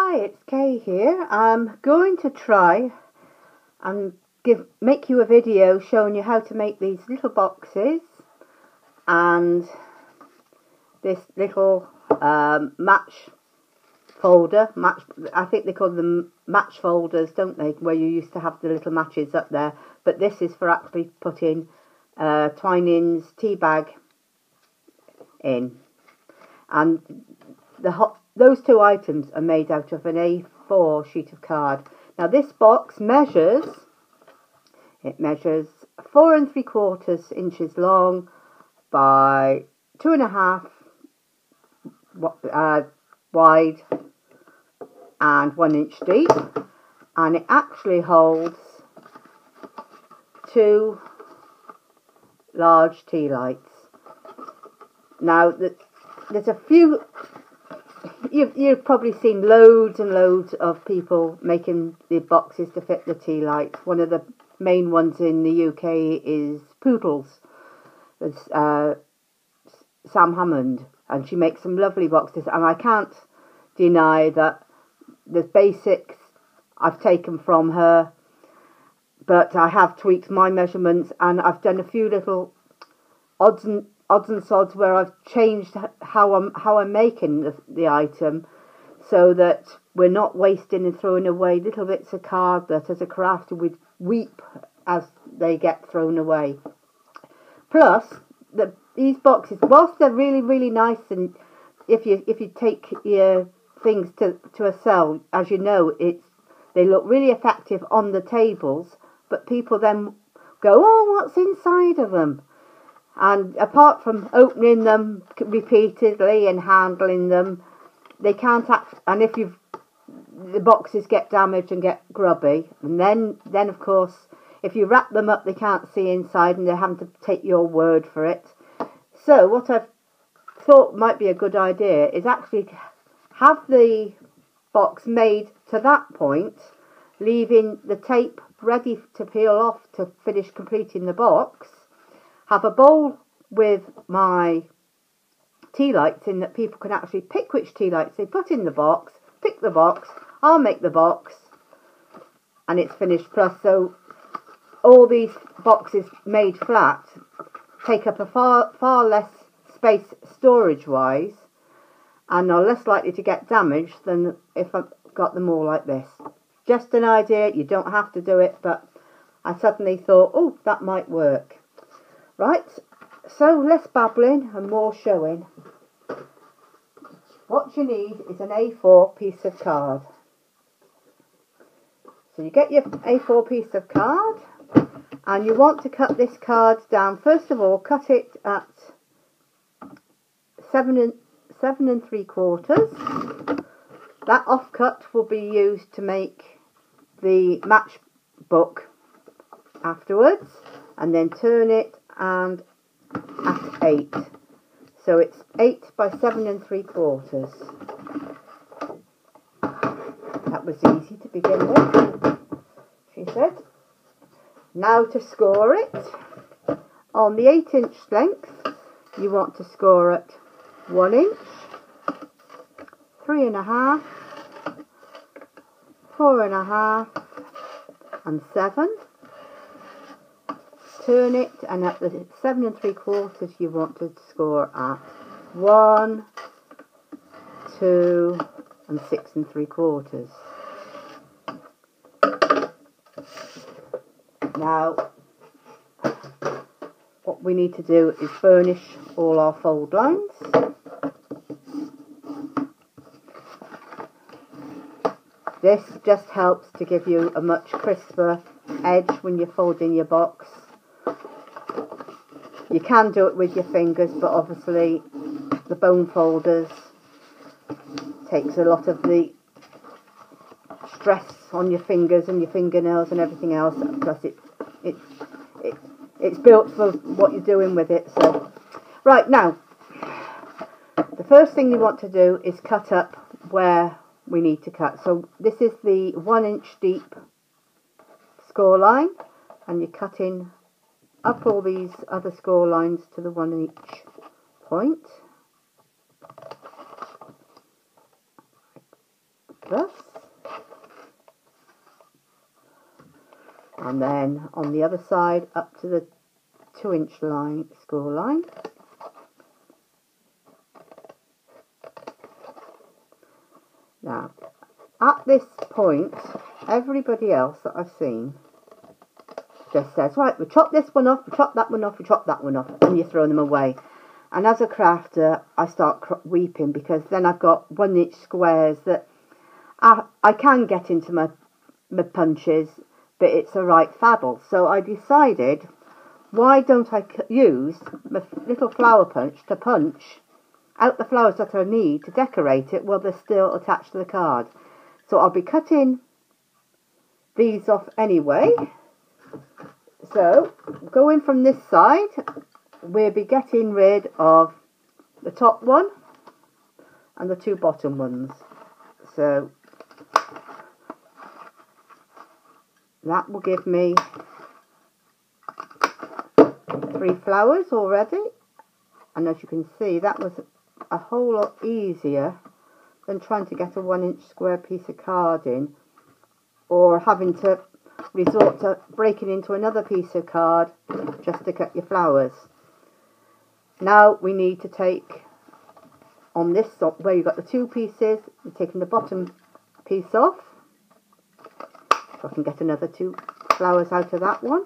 Hi, it's Kay here. I'm going to try and make you a video showing you how to make these little boxes and this little match folder. I think they call them match folders, don't they? Where you used to have the little matches up there. But this is for actually putting Twining's tea bag in. And those two items are made out of an A4 sheet of card. Now this box measures 4 3/4 inches long by 2.5 wide and 1 inch deep, and it actually holds 2 large tea lights. Now there's a few. You've probably seen loads and loads of people making the boxes to fit the tea lights. One of the main ones in the UK is Poodles. It's Sam Hammond, and she makes some lovely boxes. And I can't deny that the basics I've taken from her, but I have tweaked my measurements, and I've done a few little odds and sods where I've changed how I'm making the item, so that we're not wasting and throwing away little bits of card that as a crafter we'd weep as they get thrown away. Plus, these boxes, whilst they're really nice, and if you take your things to a sell, as you know, they look really effective on the tables, but people then go, oh, what's inside of them? And apart from opening them repeatedly and handling them, they can't and if the boxes get damaged and get grubby, and then of course if you wrap them up they can't see inside and they're having to take your word for it. So what I've thought might be a good idea is actually have the box made to that point, leaving the tape ready to peel off to finish completing the box. Have a bowl with my tea lights in that people can actually pick which tea lights they put in the box, pick the box, I'll make the box, and it's finished. Plus, so all these boxes made flat take up a far less space storage wise, and are less likely to get damaged than if I've got them all like this. Just an idea, you don't have to do it, but I suddenly thought, oh, that might work. Right, so less babbling and more showing. What you need is an A4 piece of card. So you get your A4 piece of card, and you want to cut this card down. First of all, cut it at 7 3/4. That offcut will be used to make the matchbook afterwards, and then turn it and at 8, so it's 8 by 7 3/4. That was easy to begin with, she said. Now to score it. On the 8-inch length you want to score at 1 inch, 3.5, 4.5 and 7. Turn it, and at the 7 3/4 you want to score at 1, 2 and 6 3/4. Now what we need to do is burnish all our fold lines. This just helps to give you a much crisper edge when you're folding your box. You can do it with your fingers, but obviously the bone folders takes a lot of the stress on your fingers and your fingernails and everything else. Plus it's built for what you're doing with it. So right, now the first thing you want to do is cut up where we need to cut. So this is the 1 inch deep score line, and you're cutting up all these other score lines to the 1 inch point. thus. And then on the other side up to the 2-inch line, score line. Now, at this point, everybody else that I've seen just says, right, we chop this one off, we chop that one off, we chop that one off, and you throw them away. And as a crafter, I start weeping, because then I've got 1-inch squares that I can get into my punches, but it's a right fabble. So I decided, why don't I use my little flower punch to punch out the flowers that I need to decorate it while they're still attached to the card. So I'll be cutting these off anyway. So going from this side, we'll be getting rid of the top one and the 2 bottom ones. So that will give me 3 flowers already. And as you can see, that was a whole lot easier than trying to get a 1-inch square piece of card in, or having to resort to breaking into another piece of card just to cut your flowers. Now we need to take, on this where you've got the 2 pieces, you're taking the bottom piece off, so I can get another 2 flowers out of that one.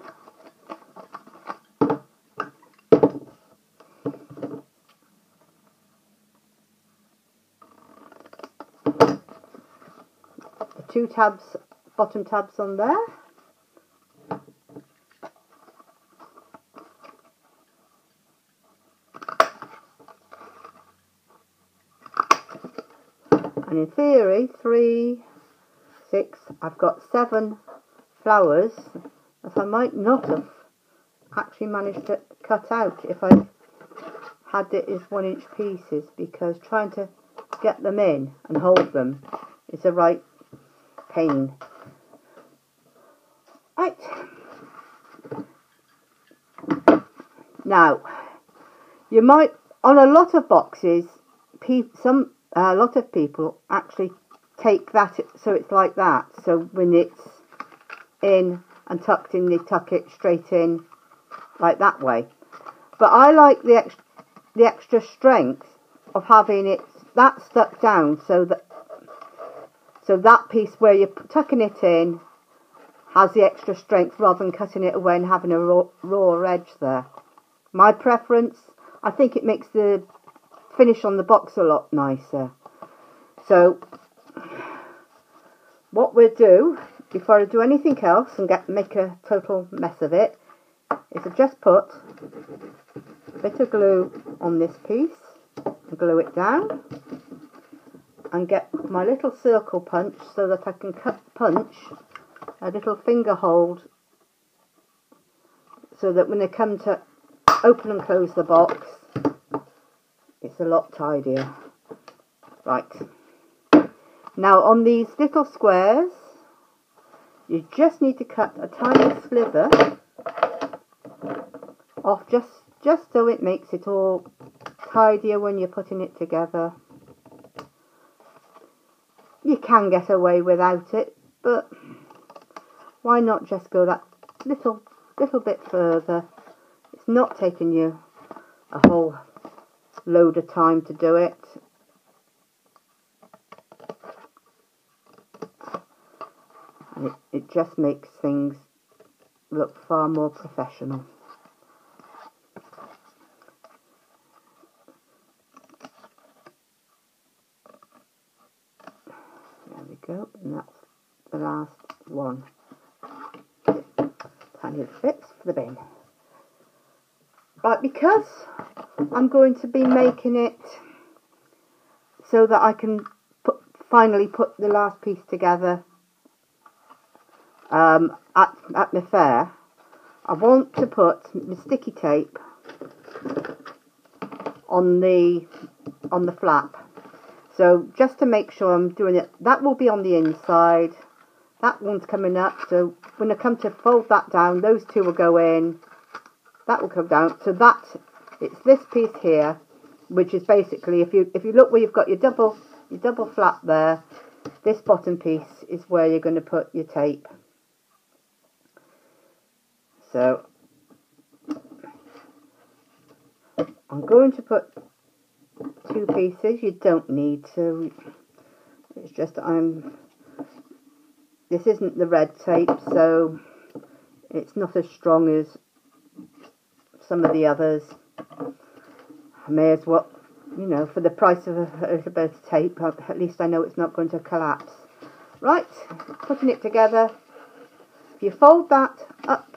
The 2 tabs, bottom tabs on there. And in theory, 3, 6, I've got 7 flowers that I might not have actually managed to cut out if I had it as 1-inch pieces, because trying to get them in and hold them is a right pain. Right. Now, you might, on a lot of boxes, a lot of people actually take that, so it's like that. So when it's in and tucked in, they tuck it straight in like that way. But I like the extra strength of having it that stuck down, so that piece where you're tucking it in has the extra strength, rather than cutting it away and having a raw edge there. My preference, I think it makes the finish on the box a lot nicer. So what we'll do, before I do anything else and make a total mess of it, is I just put a bit of glue on this piece and glue it down, and get my little circle punch so that I can punch a little finger hold, so that when I come to open and close the box, it's a lot tidier. Right, now on these little squares, you just need to cut a tiny sliver off, just so it makes it all tidier when you're putting it together. You can get away without it, but why not just go that little bit further? It's not taking you a whole load of time to do it. And it just makes things look far more professional. There we go, and that's the last one. Tiny bits for the bin. Right, because I'm going to be making it so that I can finally put the last piece together at my fair, I want to put the sticky tape on the flap. So just to make sure I'm doing it, that will be on the inside, that one's coming up, so when I come to fold that down, those 2 will go in, that will come down, so that it's this piece here, which is basically, if you look where you've got your double flap there, this bottom piece is where you're going to put your tape. So I'm going to put 2 pieces. You don't need to. It's just this isn't the red tape, so it's not as strong as some of the others. I may as well, you know, for the price of a little bit of tape, at least I know it's not going to collapse. Right, putting it together. If you fold that up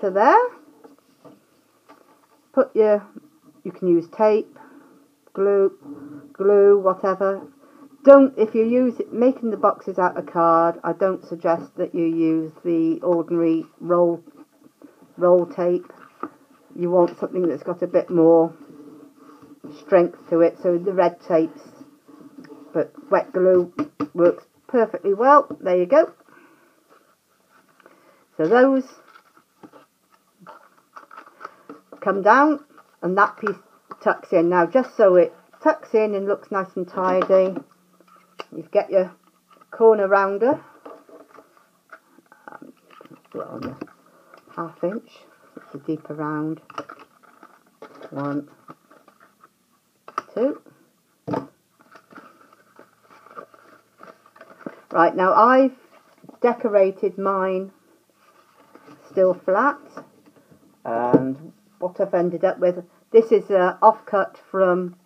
to there, you can use tape, glue, whatever. If you're making the boxes out of card, I don't suggest that you use the ordinary roll tape. You want something that's got a bit more strength to it, so the red tapes, but wet glue works perfectly well. There you go. So those come down and that piece tucks in. Now, just so it tucks in and looks nice and tidy, you get your corner rounder, put it on the 1/2 inch, it's a deeper round. 1, 2. Right, now I've decorated mine still flat, and what I've ended up with, this is an offcut from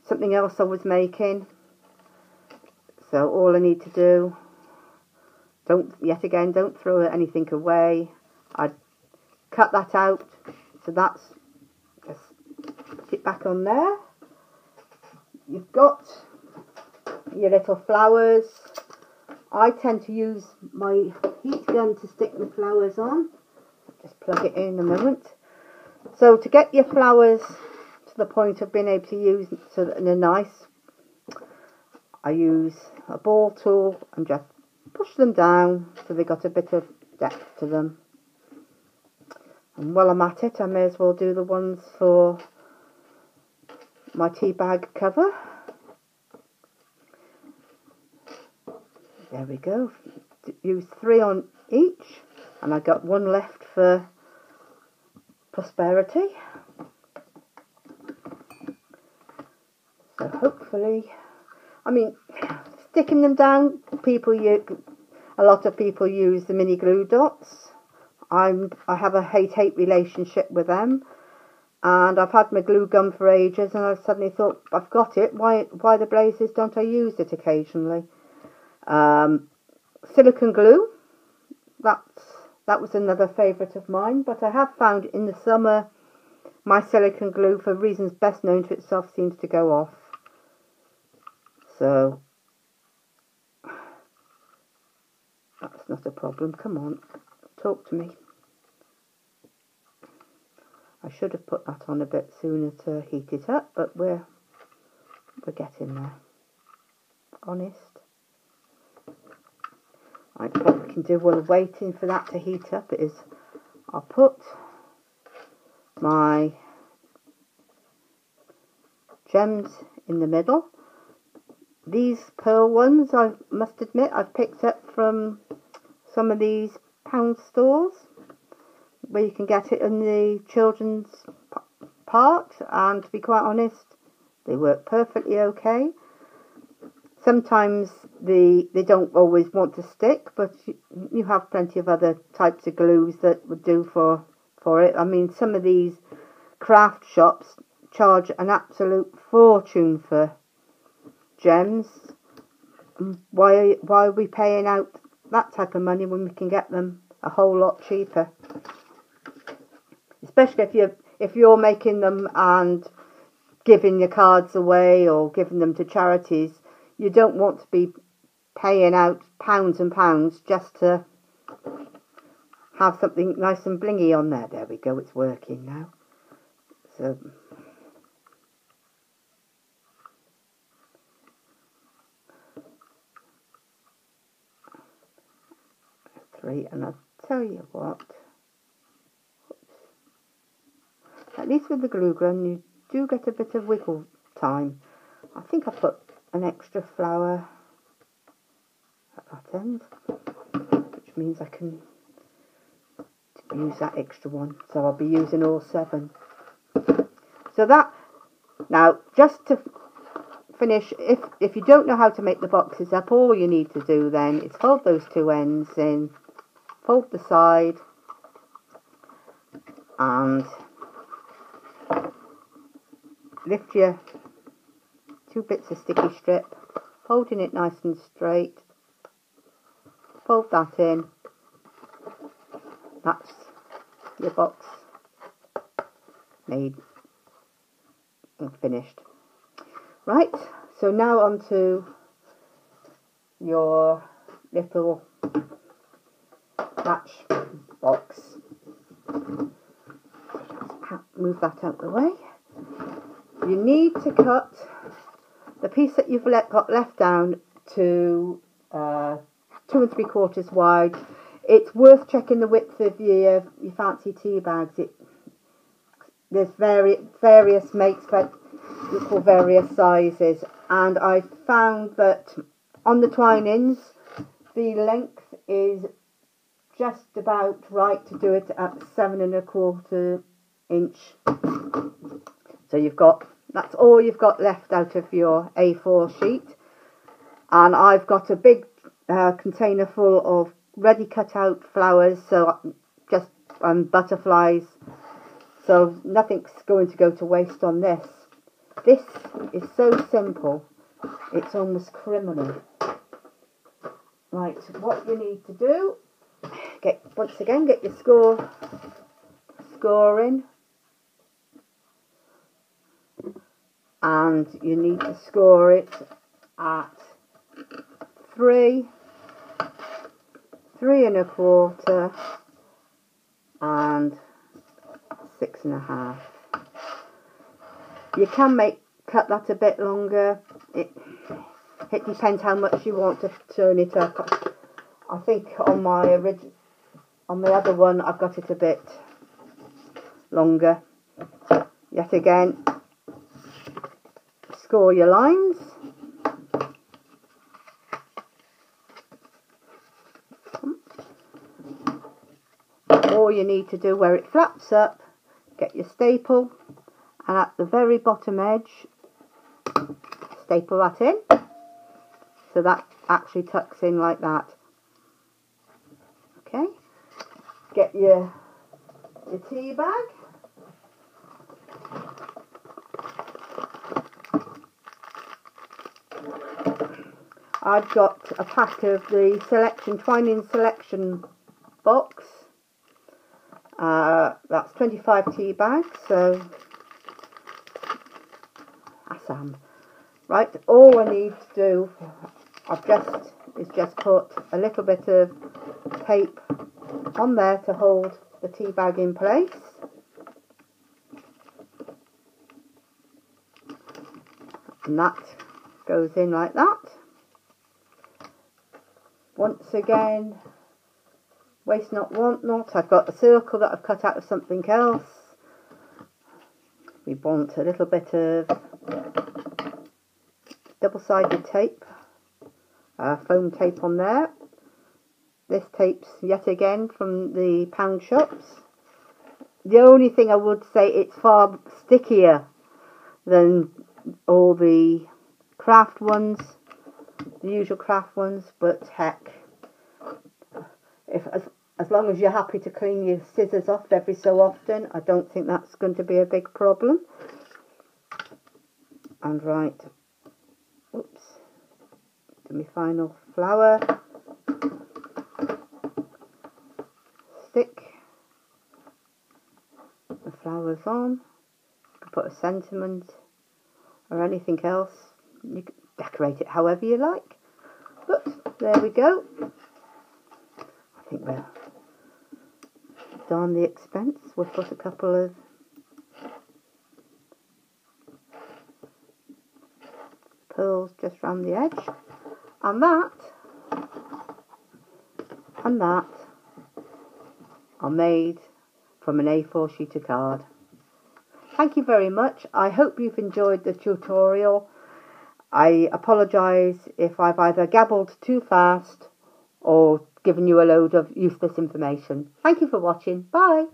something else I was making. So all I need to do, don't throw anything away. I cut that out, so that's, just put it back on there. You've got your little flowers. I tend to use my heat gun to stick the flowers on. Just plug it in a moment. So to get your flowers to the point of being able to use so that they're nice, I use a ball tool and just push them down so they've got a bit of depth to them. And while I'm at it, I may as well do the ones for my tea bag cover. There we go. Use 3 on each, and I got 1 left for prosperity. So hopefully, I mean, sticking them down, a lot of people use the mini glue dots. I have a hate-hate relationship with them, and I've had my glue gun for ages, and I suddenly thought, I've got it, why the blazes don't I use it occasionally? Silicone glue, that was another favourite of mine, but I have found in the summer my silicone glue, for reasons best known to itself, seems to go off. So that's not a problem. Come on, talk to me. I should have put that on a bit sooner to heat it up, but we're getting there. Honest. Right, what we can do while waiting for that to heat up is I'll put my gems in the middle. These pearl ones, I must admit, I've picked up from some of these pound stores where you can get it in the children's part, and to be quite honest, they work perfectly okay. Sometimes they don't always want to stick, but you have plenty of other types of glues that would do for it. I mean, some of these craft shops charge an absolute fortune for gems. Why are we paying out that type of money when we can get them a whole lot cheaper? Especially if you're making them and giving your cards away or giving them to charities. You don't want to be paying out pounds and pounds just to have something nice and blingy on there. There we go, it's working now. So three, and I'll tell you what, at least with the glue gun you do get a bit of wiggle time. I think I put an extra flower end, which means I can use that extra one. So I'll be using all 7. So that, now just to finish, if you don't know how to make the boxes up, all you need to do then is fold those 2 ends in, fold the side, and lift your 2 bits of sticky strip, holding it nice and straight, fold that in. That's your box made and finished. Right, so now on to your little match box. Move that out of the way. You need to cut the piece that you've got left down to 2 3/4 wide. It's worth checking the width of your fancy tea bags. There's various makes for various sizes, and I found that on the Twinings the length is just about right to do it at 7 1/4 inch. So that's all you've got left out of your A4 sheet, and I've got a big container full of ready cut out flowers, so just butterflies, so nothing's going to go to waste on this. This is so simple, it's almost criminal. Right, what you need to do, once again get your scoring, and you need to score it at 3 1/4 and 6 1/2. You can cut that a bit longer. It depends how much you want to turn it up. I think on my other one I've got it a bit longer. Yet again, score your lines. All you need to do, where it flaps up, get your staple, and at the very bottom edge, staple that in, so that actually tucks in like that. Okay, get your tea bag, I've got a pack of the Twining Selection box. That's 25 tea bags, so awesome. Right, all I need to do, is just put a little bit of tape on there to hold the tea bag in place. And that goes in like that. Once again, waste not, want not. I've got a circle that I've cut out of something else. We want a little bit of double-sided tape, foam tape on there. This tape's yet again from the pound shops. The only thing I would say, it's far stickier than all the craft ones, the usual craft ones, but heck, as long as you're happy to clean your scissors off every so often, I don't think that's going to be a big problem. And right, oops, to my final flower, stick the flowers on. You can put a sentiment or anything else. You can decorate it however you like. But there we go. I think we're done the expense. We'll put a couple of pearls just round the edge, and that are made from an A4 sheet of card. Thank you very much. I hope you've enjoyed the tutorial. I apologise if I've either gabbled too fast or giving you a load of useless information. Thank you for watching. Bye.